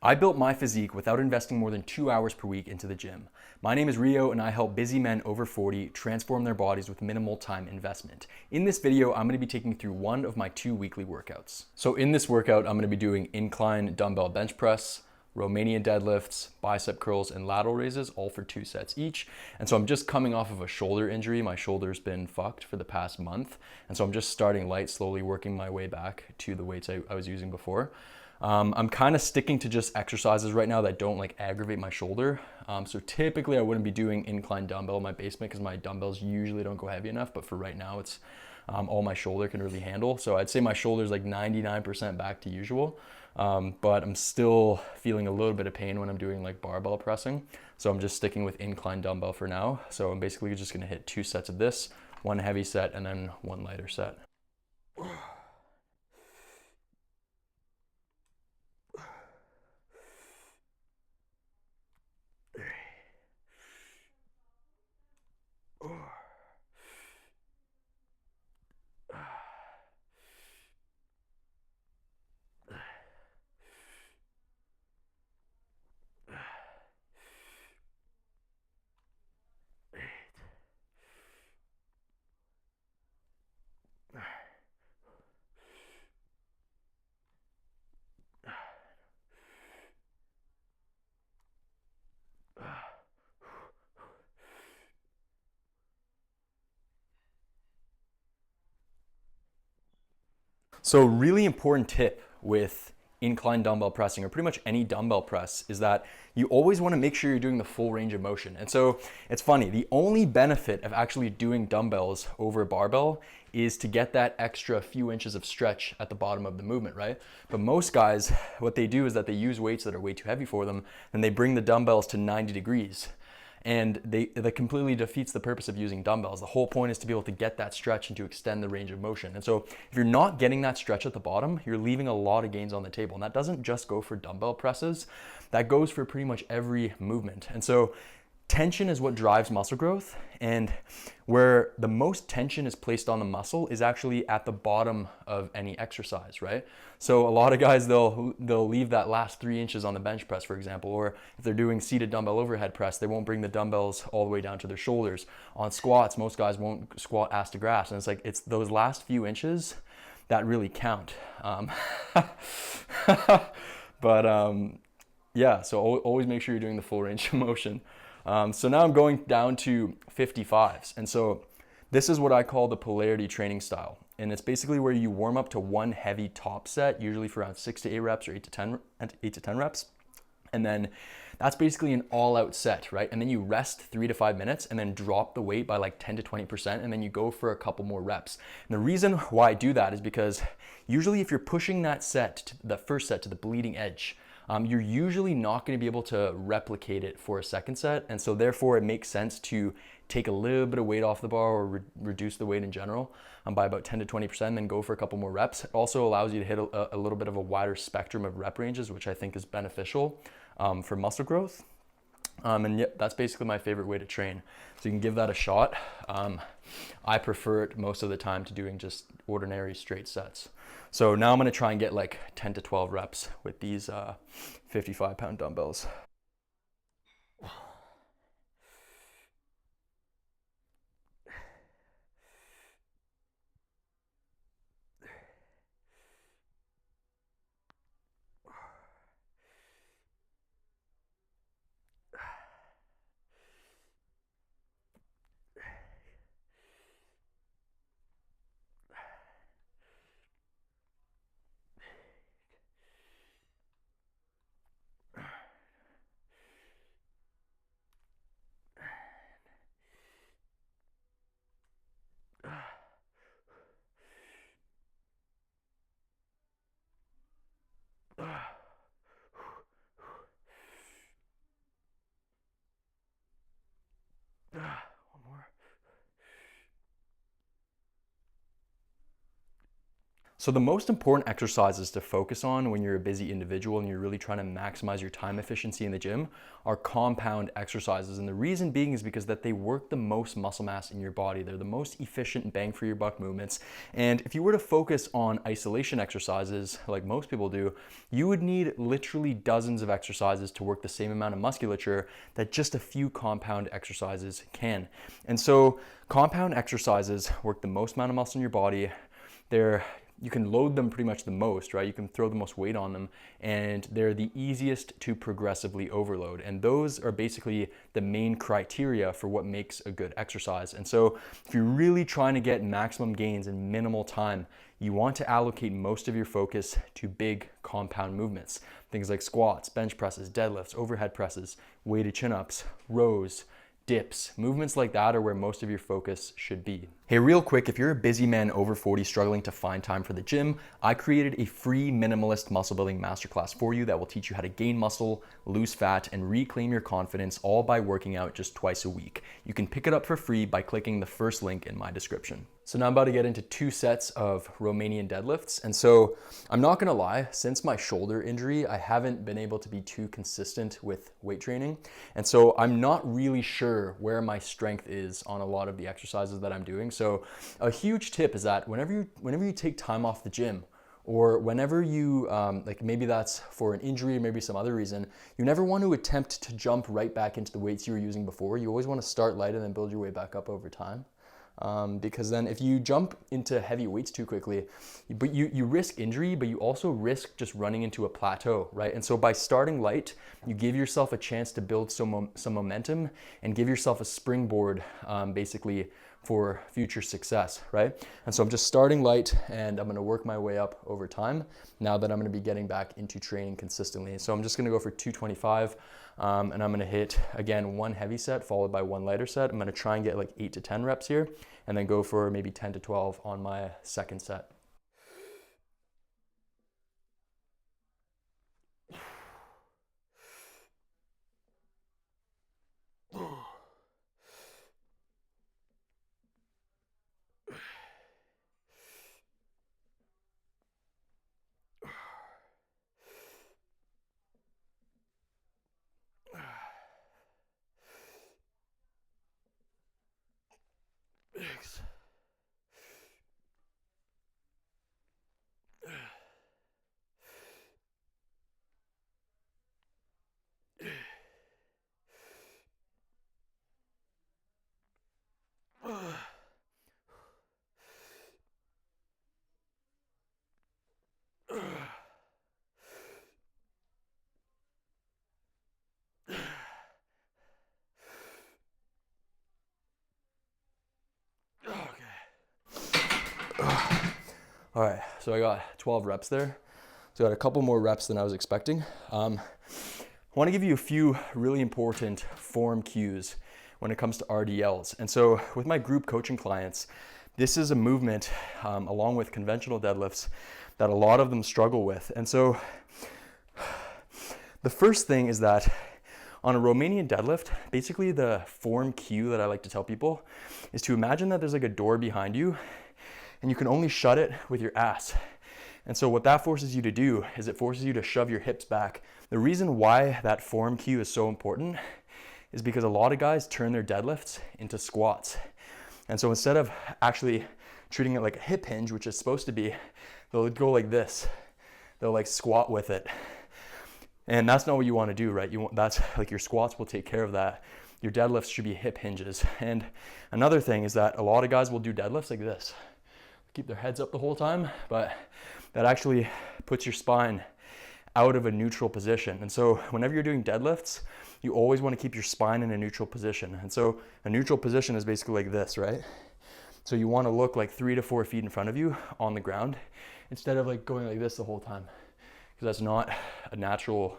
I built my physique without investing more than 2 hours per week into the gym. My name is Rio and I help busy men over 40 transform their bodies with minimal time investment. In this video, I'm gonna be taking you through one of my 2 weekly workouts. So in this workout, I'm gonna be doing incline dumbbell bench press, Romanian deadlifts, bicep curls, and lateral raises, all for 2 sets each. And so I'm just coming off of a shoulder injury. My shoulder's been fucked for the past month. And so I'm just starting light, slowly working my way back to the weights I was using before. I'm kind of sticking to just exercises right now that don't like aggravate my shoulder. So typically I wouldn't be doing incline dumbbell in my basement because my dumbbells usually don't go heavy enough, but for right now it's all my shoulder can really handle. So I'd say my shoulder's like 99% back to usual, but I'm still feeling a little bit of pain when I'm doing like barbell pressing. So I'm just sticking with incline dumbbell for now. So I'm basically just gonna hit 2 sets of this, one heavy set and then one lighter set. So really important tip with incline dumbbell pressing or pretty much any dumbbell press is that you always want to make sure you're doing the full range of motion. And so it's funny, the only benefit of actually doing dumbbells over a barbell is to get that extra few inches of stretch at the bottom of the movement, right? But most guys, what they do is that they use weights that are way too heavy for them and they bring the dumbbells to 90 degrees. And that completely defeats the purpose of using dumbbells. The whole point is to be able to get that stretch and to extend the range of motion. And so if you're not getting that stretch at the bottom, you're leaving a lot of gains on the table. And that doesn't just go for dumbbell presses, that goes for pretty much every movement. And so tension is what drives muscle growth, and where the most tension is placed on the muscle is actually at the bottom of any exercise, right? So a lot of guys, they'll leave that last 3 inches on the bench press, for example, or if they're doing seated dumbbell overhead press, they won't bring the dumbbells all the way down to their shoulders. On squats, most guys won't squat ass to grass, and it's those last few inches that really count. Yeah, so always make sure you're doing the full range of motion. So now I'm going down to 55s. And so this is what I call the Polarity training style. And it's basically where you warm up to one heavy top set, usually for around 6 to 8 reps or 8 to 10 reps. And then that's basically an all-out set, right? And then you rest 3 to 5 minutes and then drop the weight by like 10 to 20%, and then you go for a couple more reps. And the reason why I do that is because usually if you're pushing that first set to the bleeding edge, you're usually not going to be able to replicate it for a second set. And so therefore it makes sense to take a little bit of weight off the bar or reduce the weight in general by about 10 to 20%, and then go for a couple more reps. It also allows you to hit a little bit of a wider spectrum of rep ranges, which I think is beneficial for muscle growth. And yeah, that's basically my favorite way to train. So you can give that a shot. I prefer it most of the time to doing just ordinary straight sets. So now I'm gonna try and get like 10 to 12 reps with these 55-pound dumbbells. So the most important exercises to focus on when you're a busy individual and you're really trying to maximize your time efficiency in the gym are compound exercises. And the reason being is because that they work the most muscle mass in your body. They're the most efficient bang for your buck movements. And if you were to focus on isolation exercises, like most people do, you would need literally dozens of exercises to work the same amount of musculature that just a few compound exercises can. And so compound exercises work the most amount of muscle in your body. You can load them pretty much the most, right? You can throw the most weight on them, and they're the easiest to progressively overload. And those are basically the main criteria for what makes a good exercise. And so if you're really trying to get maximum gains in minimal time, you want to allocate most of your focus to big compound movements. Things like squats, bench presses, deadlifts, overhead presses, weighted chin-ups, rows, dips. Movements like that are where most of your focus should be. Hey, real quick, if you're a busy man over 40 struggling to find time for the gym, I created a free minimalist muscle building masterclass for you that will teach you how to gain muscle, lose fat, and reclaim your confidence, all by working out just twice a week. You can pick it up for free by clicking the first link in my description. So now I'm about to get into 2 sets of Romanian deadlifts. And so I'm not gonna lie, since my shoulder injury, I haven't been able to be too consistent with weight training. And so I'm not really sure where my strength is on a lot of the exercises that I'm doing. So a huge tip is that whenever you take time off the gym, or whenever you, like maybe that's for an injury or maybe some other reason, you never want to attempt to jump right back into the weights you were using before. You always want to start light and then build your way back up over time. Because then if you jump into heavy weights too quickly, but you risk injury, but you also risk just running into a plateau, right? And so by starting light, you give yourself a chance to build some momentum and give yourself a springboard, basically, for future success, right? And so I'm just starting light and I'm gonna work my way up over time now that I'm gonna be getting back into training consistently. So I'm just gonna go for 225 and I'm gonna hit, again, 1 heavy set followed by 1 lighter set. I'm gonna try and get like 8 to 10 reps here and then go for maybe 10 to 12 on my second set. All right, so I got 12 reps there. So I got a couple more reps than I was expecting. I want to give you a few really important form cues when it comes to RDLs. And so with my group coaching clients, this is a movement, along with conventional deadlifts, that a lot of them struggle with. And so the first thing is that on a Romanian deadlift, basically the form cue that I like to tell people is to imagine that there's like a door behind you and you can only shut it with your ass. And so what that forces you to do is it forces you to shove your hips back. The reason why that form cue is so important is because a lot of guys turn their deadlifts into squats. And so instead of actually treating it like a hip hinge, which is supposed to be, they'll go like this. They'll like squat with it. And that's not what you want to do, right? That's like your squats will take care of that. Your deadlifts should be hip hinges. And another thing is that a lot of guys will do deadlifts like this. Keep their heads up the whole time, but that actually puts your spine out of a neutral position. And so whenever you're doing deadlifts, you always want to keep your spine in a neutral position. And so a neutral position is basically like this, right? So you want to look like 3 to 4 feet in front of you on the ground instead of like going like this the whole time, because that's not a natural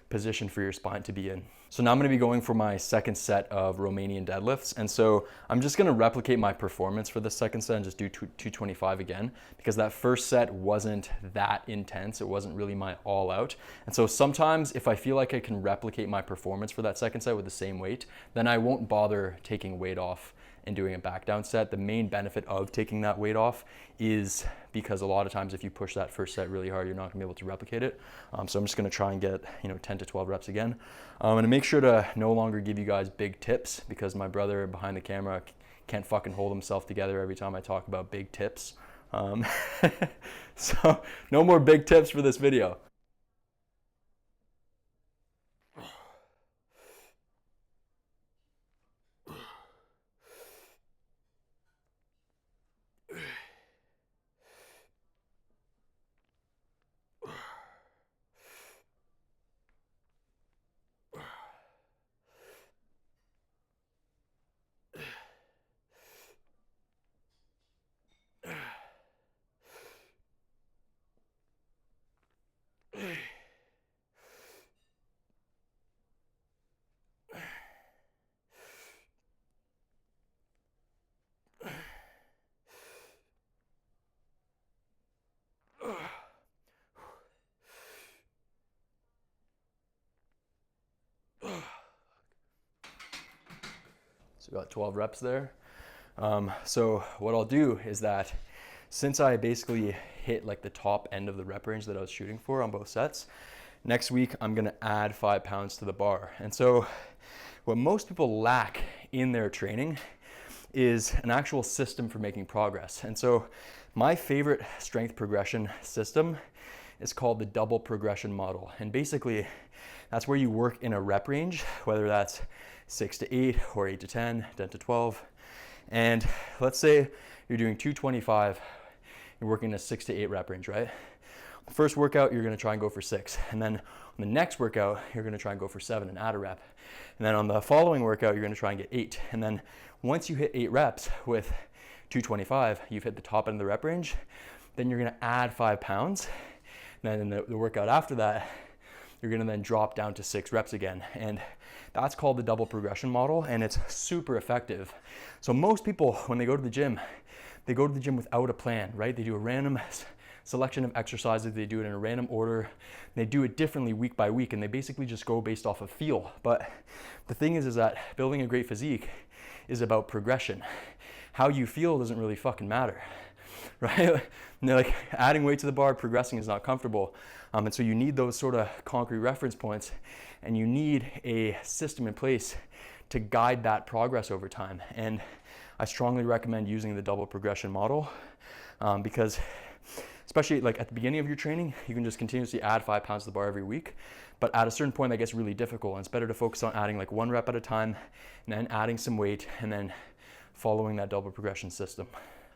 position for your spine to be in. So now I'm gonna be going for my second set of Romanian deadlifts. And so I'm just gonna replicate my performance for the second set and just do 225 again, because that first set wasn't that intense. It wasn't really my all out. And so sometimes if I feel like I can replicate my performance for that second set with the same weight, then I won't bother taking weight off and doing a back down set. The main benefit of taking that weight off is because a lot of times if you push that first set really hard, you're not gonna be able to replicate it. So I'm just gonna try and get 10 to 12 reps again. And make sure to no longer give you guys big tips, because my brother behind the camera can't fucking hold himself together every time I talk about big tips. So no more big tips for this video. So we got 12 reps there. So what I'll do is that since I basically hit like the top end of the rep range that I was shooting for on both sets, next week I'm gonna add 5 pounds to the bar. And so what most people lack in their training is an actual system for making progress. And so my favorite strength progression system is called the double progression model. And basically that's where you work in a rep range, whether that's 6 to 8 or 8 to 10, 10 to 12. And let's say you're doing 225, you're working in a 6 to 8 rep range, right? The first workout, you're gonna try and go for 6. And then on the next workout, you're gonna try and go for 7 and add a rep. And then on the following workout, you're gonna try and get 8. And then once you hit 8 reps with 225, you've hit the top end of the rep range, then you're gonna add 5 pounds. And then in the workout after that, you're gonna then drop down to 6 reps again. And that's called the double progression model, and it's super effective. So most people, when they go to the gym, they go to the gym without a plan, right? They do a random selection of exercises, they do it in a random order, they do it differently week by week, and they basically just go based off of feel. But the thing is that building a great physique is about progression. How you feel doesn't really fucking matter, right? Like adding weight to the bar, progressing is not comfortable. And so you need those sort of concrete reference points, and you need a system in place to guide that progress over time. And I strongly recommend using the double progression model because especially like at the beginning of your training, you can just continuously add 5 pounds to the bar every week. But at a certain point that gets really difficult, and it's better to focus on adding like 1 rep at a time and then adding some weight and then following that double progression system.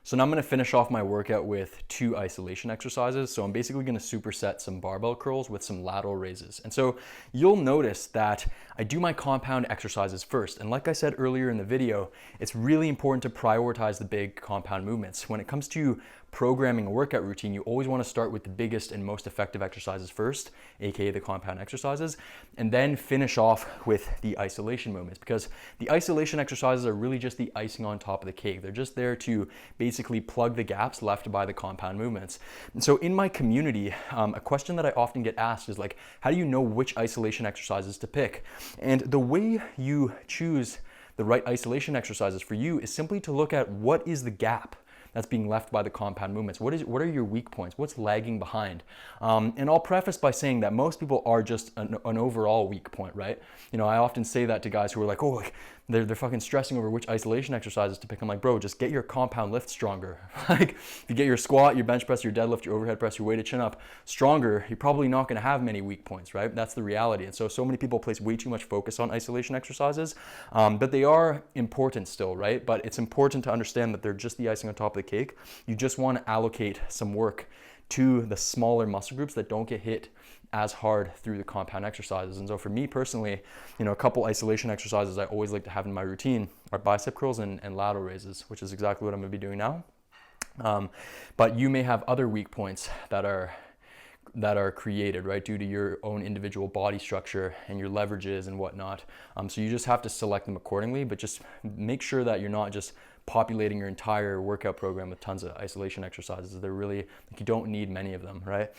So now I'm gonna finish off my workout with 2 isolation exercises. So I'm basically gonna superset some barbell curls with some lateral raises. And so you'll notice that I do my compound exercises first. And like I said earlier in the video, it's really important to prioritize the big compound movements. When it comes to programming a workout routine, you always wanna start with the biggest and most effective exercises first, AKA the compound exercises, and then finish off with the isolation movements, because the isolation exercises are really just the icing on top of the cake. They're just there to basically plug the gaps left by the compound movements. And so in my community, a question that I often get asked is like, how do you know which isolation exercises to pick? And the way you choose the right isolation exercises for you is simply to look at what is the gap that's being left by the compound movements. What are your weak points? What's lagging behind? And I'll preface by saying that most people are just an overall weak point, right? I often say that to guys who are like, oh, like they're fucking stressing over which isolation exercises to pick. I'm like, bro, just get your compound lift stronger. Like if you get your squat, your bench press, your deadlift, your overhead press, your weighted chin up stronger, you're probably not gonna have many weak points, right? That's the reality. And so many people place way too much focus on isolation exercises, but they are important still, right? But it's important to understand that they're just the icing on top of the cake. You just wanna allocate some work to the smaller muscle groups that don't get hit as hard through the compound exercises. And so for me personally, a couple isolation exercises I always like to have in my routine are bicep curls and lateral raises, which is exactly what I'm gonna be doing now. But you may have other weak points that are created, right, due to your own individual body structure and your leverages and whatnot. So you just have to select them accordingly, but just make sure that you're not just populating your entire workout program with tons of isolation exercises. They're really, like, you don't need many of them, right?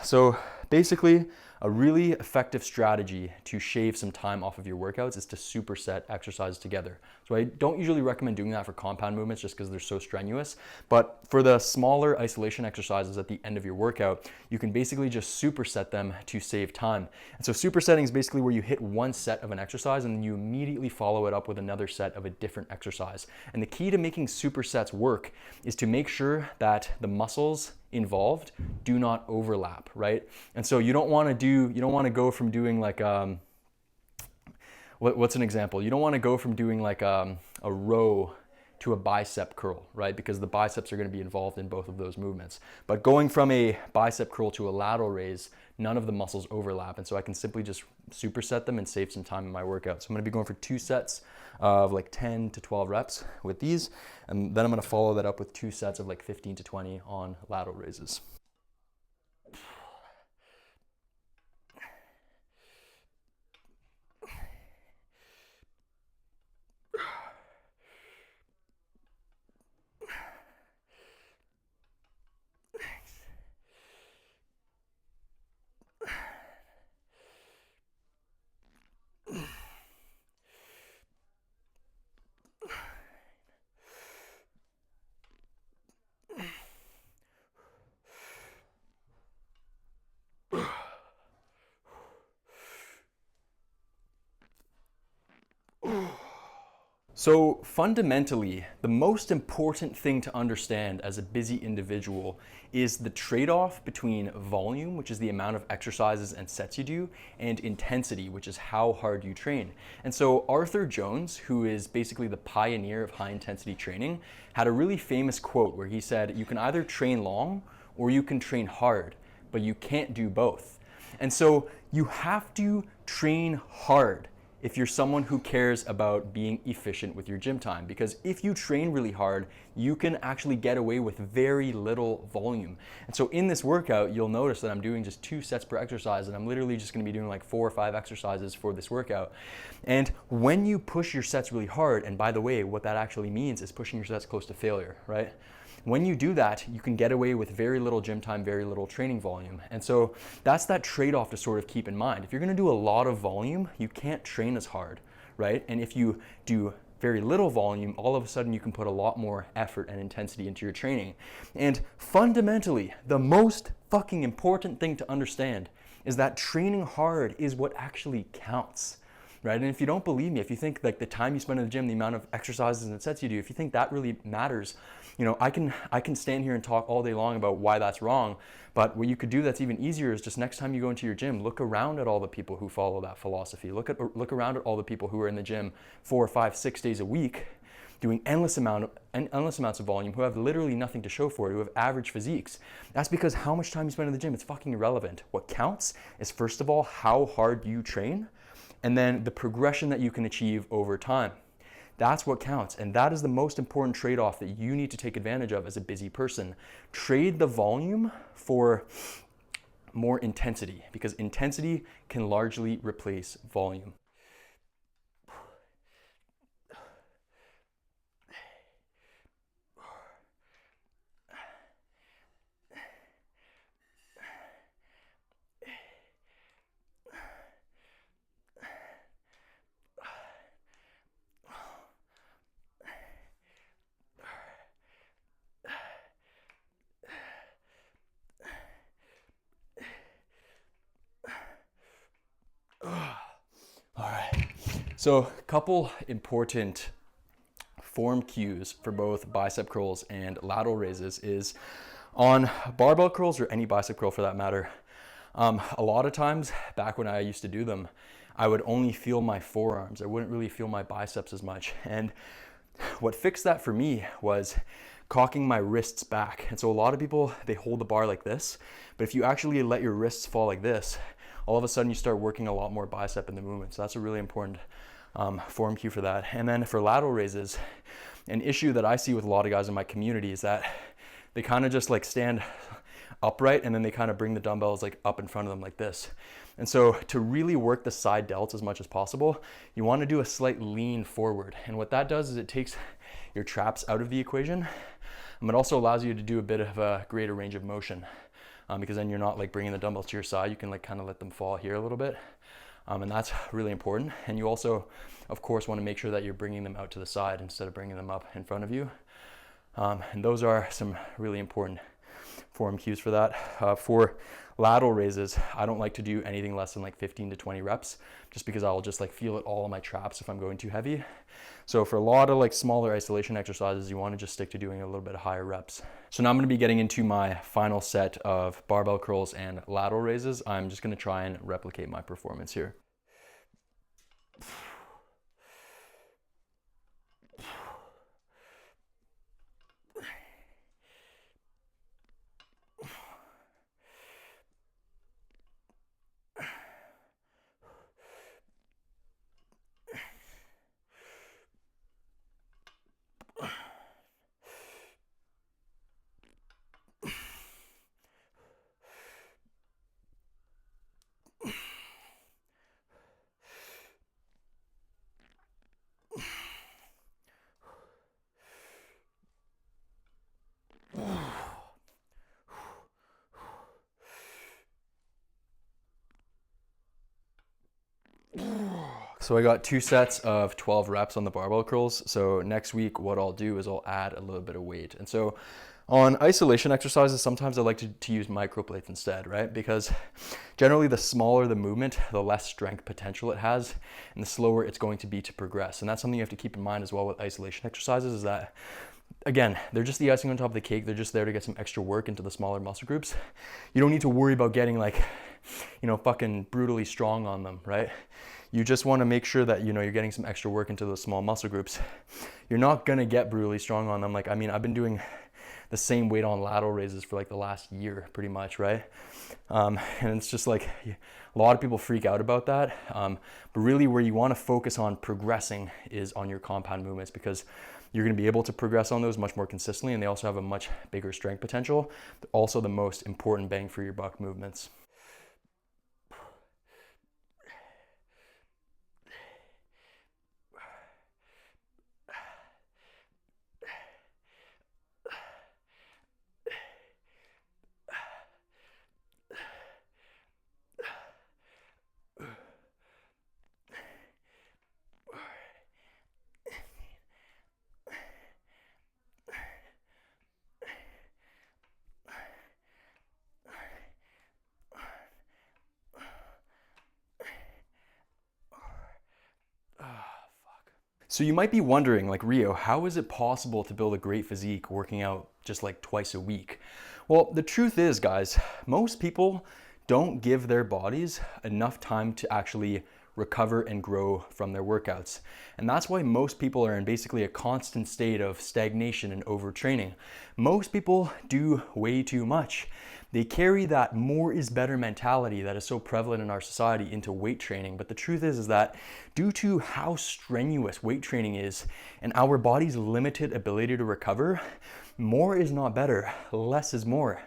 So basically, a really effective strategy to shave some time off of your workouts is to superset exercises together. So I don't usually recommend doing that for compound movements just because they're so strenuous. But for the smaller isolation exercises at the end of your workout, you can basically just superset them to save time. And so supersetting is basically where you hit one set of an exercise and then you immediately follow it up with another set of a different exercise. And the key to making supersets work is to make sure that the muscles involved do not overlap, right? And so you don't want to go from doing like what's an example? You don't want to go from doing like a row to a bicep curl, right? Because the biceps are going to be involved in both of those movements. But going from a bicep curl to a lateral raise, none of the muscles overlap. And so I can simply just superset them and save some time in my workout. So I'm going to be going for 2 sets of like 10 to 12 reps with these. And then I'm going to follow that up with 2 sets of like 15 to 20 on lateral raises. So fundamentally, the most important thing to understand as a busy individual is the trade-off between volume, which is the amount of exercises and sets you do, and intensity, which is how hard you train. And so Arthur Jones, who is basically the pioneer of high intensity training, had a really famous quote where he said, "You can either train long or you can train hard, but you can't do both." And so you have to train hard if you're someone who cares about being efficient with your gym time, because if you train really hard, you can actually get away with very little volume. And so in this workout, you'll notice that I'm doing just 2 sets per exercise, and I'm literally just gonna be doing like 4 or 5 exercises for this workout. And when you push your sets really hard, and by the way, what that actually means is pushing your sets close to failure, right? When you do that, you can get away with very little gym time, very little training volume. And so that's that trade-off to sort of keep in mind. If you're gonna do a lot of volume, you can't train as hard, right? And if you do very little volume, all of a sudden you can put a lot more effort and intensity into your training. And fundamentally, the most fucking important thing to understand is that training hard is what actually counts. Right? And if you don't believe me, if you think like the time you spend in the gym, the amount of exercises and sets you do, if you think that really matters, you know, I can stand here and talk all day long about why that's wrong. But what you could do that's even easier is just next time you go into your gym, look around at all the people who follow that philosophy. Look around at all the people who are in the gym 4, 5, 6 days a week, doing endless amounts of volume, who have literally nothing to show for it, who have average physiques. That's because how much time you spend in the gym, it's fucking irrelevant. What counts is, first of all, how hard you train, and then the progression that you can achieve over time. That's what counts, and that is the most important trade-off that you need to take advantage of as a busy person. Trade the volume for more intensity, because intensity can largely replace volume. All right, so a couple important form cues for both bicep curls and lateral raises is on barbell curls, or any bicep curl for that matter. A lot of times back when I used to do them, I would only feel my forearms. I wouldn't really feel my biceps as much. And what fixed that for me was cocking my wrists back. And so a lot of people, they hold the bar like this, but if you actually let your wrists fall like this, all of a sudden you start working a lot more bicep in the movement. So that's a really important form cue for that. And then for lateral raises, an issue that I see with a lot of guys in my community is that they kind of just like stand upright and then they kind of bring the dumbbells like up in front of them like this. And so to really work the side delts as much as possible, you want to do a slight lean forward. And what that does is it takes your traps out of the equation, and it also allows you to do a bit of a greater range of motion. because then you're not like bringing the dumbbells to your side. You can like kind of let them fall here a little bit. And that's really important. And you also, of course, want to make sure that you're bringing them out to the side instead of bringing them up in front of you. And those are some really important form cues for that. For lateral raises, I don't like to do anything less than like 15 to 20 reps, just because I'll just like feel it all in my traps if I'm going too heavy. So for a lot of like smaller isolation exercises, you want to just stick to doing a little bit higher reps. So now I'm going to be getting into my final set of barbell curls and lateral raises. I'm just going to try and replicate my performance here. So I got 2 sets of 12 reps on the barbell curls. So next week, what I'll do is I'll add a little bit of weight. And so on isolation exercises, sometimes I like to use micro plates instead, right? Because generally the smaller the movement, the less strength potential it has, and the slower it's going to be to progress. And that's something you have to keep in mind as well with isolation exercises, is that, again, they're just the icing on top of the cake. They're just there to get some extra work into the smaller muscle groups. You don't need to worry about getting like, you know, fucking brutally strong on them, right? You just want to make sure that, you know, you're getting some extra work into those small muscle groups. You're not going to get brutally strong on them. Like, I mean, I've been doing the same weight on lateral raises for like the last year pretty much, right? And it's just like a lot of people freak out about that. But really where you want to focus on progressing is on your compound movements, because you're going to be able to progress on those much more consistently, and they also have a much bigger strength potential. They're also the most important bang for your buck movements. So you might be wondering, like, Rio, how is it possible to build a great physique working out just like twice a week? Well, the truth is, guys, most people don't give their bodies enough time to actually recover and grow from their workouts. And that's why most people are in basically a constant state of stagnation and overtraining. Most people do way too much. They carry that more is better mentality that is so prevalent in our society into weight training. But the truth is that due to how strenuous weight training is and our body's limited ability to recover, more is not better, less is more.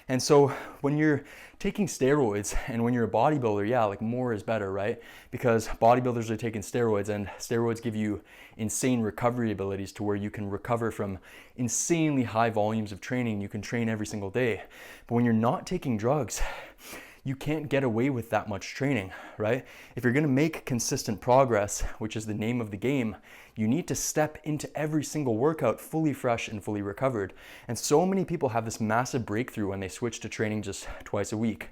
And so when you're taking steroids and when you're a bodybuilder, yeah, like more is better, right? Because bodybuilders are taking steroids, and steroids give you insane recovery abilities to where you can recover from insanely high volumes of training. You can train every single day. But when you're not taking drugs, you can't get away with that much training, right? If you're gonna make consistent progress, which is the name of the game, you need to step into every single workout fully fresh and fully recovered. And so many people have this massive breakthrough when they switch to training just twice a week,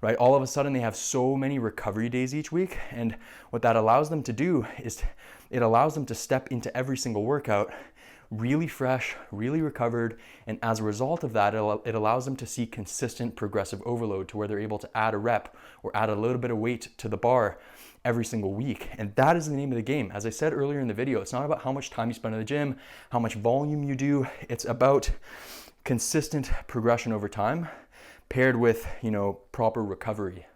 right? All of a sudden they have so many recovery days each week. And what that allows them to do is it allows them to step into every single workout really fresh, really recovered, and as a result of that, it allows them to see consistent progressive overload to where they're able to add a rep or add a little bit of weight to the bar every single week. And that is the name of the game. As I said earlier in the video, it's not about how much time you spend in the gym, how much volume you do. It's about consistent progression over time paired with, you know, proper recovery.